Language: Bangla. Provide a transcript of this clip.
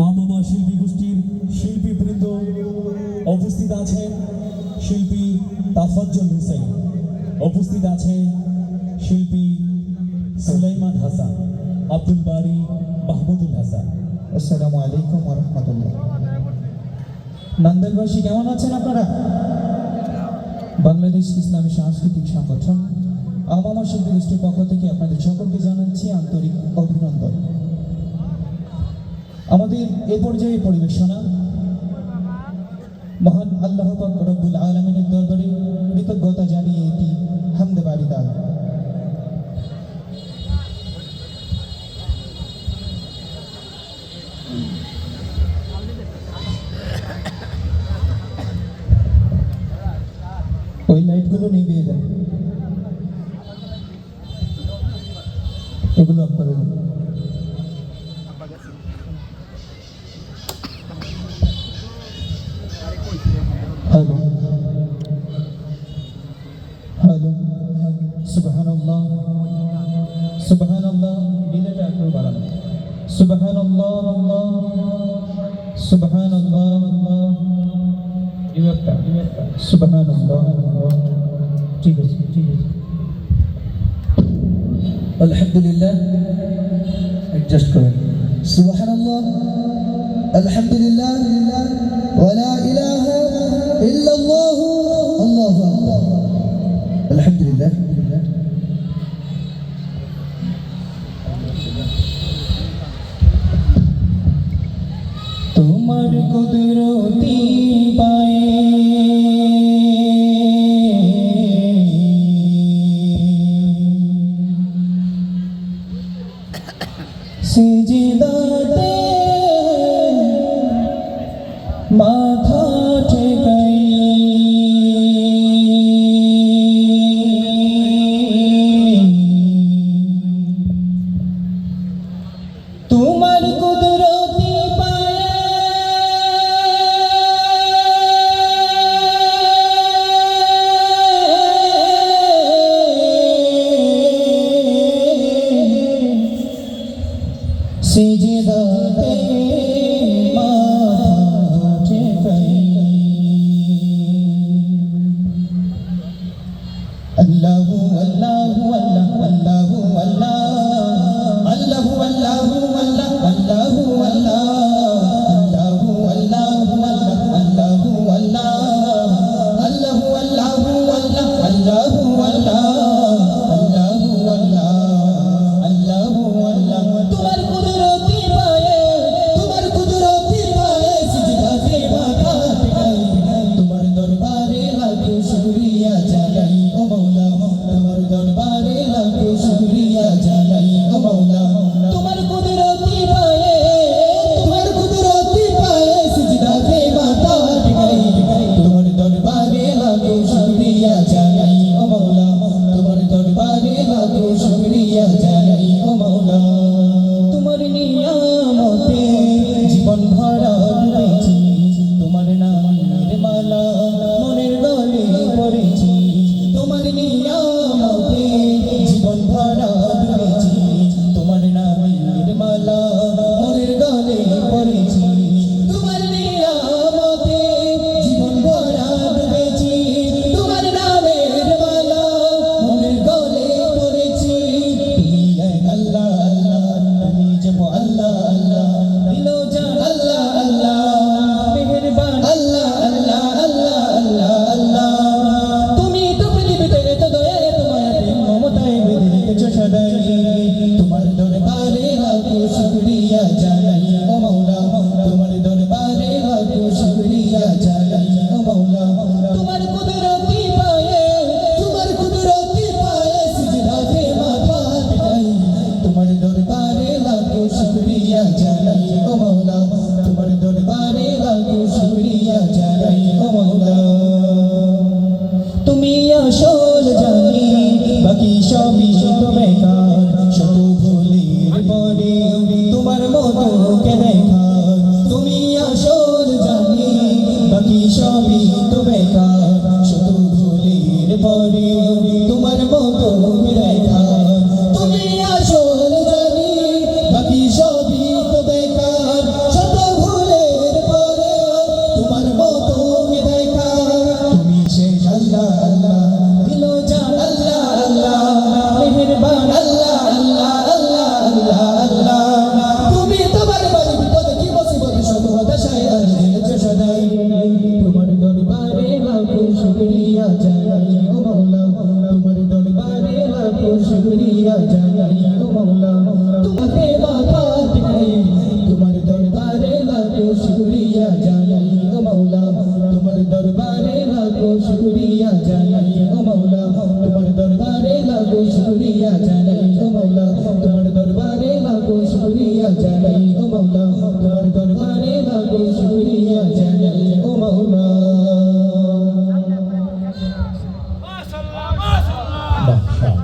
আমামা শিল্পী গোষ্ঠীর শিল্পীবৃন্দ উপস্থিত আছেন। শিল্পী তাফাজ্জল হুসাইন, উপস্থিত আছে শিল্পী সুলাইমান হাসান, আব্দুল বারি, মাহমুদুল হাসান। আসসালামু আলাইকুম ওয়া রাহমাতুল্লাহ। নান্দেলবাসী কেমন আছেন আপনারা? বাংলাদেশ ইসলামী সাংস্কৃতিক সংগঠন আমামা শিল্পী গোষ্ঠীর পক্ষ থেকে আপনাদের সকলকে জানাচ্ছি আন্তরিক অভিনন্দন। আমাদের এ পর্যায়ে পরিবেশনা মহান আল্লাহ পাক রব্বুল আলামিনের দরবারে কৃতজ্ঞতা জানিয়ে এটি হামদে বারিদান। ওই লাইটগুলো নিভিয়ে দেন, এগুলো অফ করে দেন। হ্যালো হ্যালো, সুবহানাল্লাহ সুবহানাল্লাহ, ডিলেটা একটু বাড়ান। সুবহানাল্লাহ আল্লাহ, সুবহানাল্লাহ আল্লাহ, রিভার্বটা সুবহানাল্লাহ আল্লাহ। ঠিক আছে ঠিক আছে। আলহামদুলিল্লাহ, অ্যাডজাস্ট করেন। সুবহানাল্লাহ, আলহামদুলিল্লাহ, ওয়া লা ইলাহা ইল্লাল্লাহ, আল্লাহু আকবার। আলহামদুলিল্লাহ। তোমার কুদরতি পায়ে সিজদাতে মাথা ঠেকাই, তোমার কুদরতি পায়ে সিজদাতে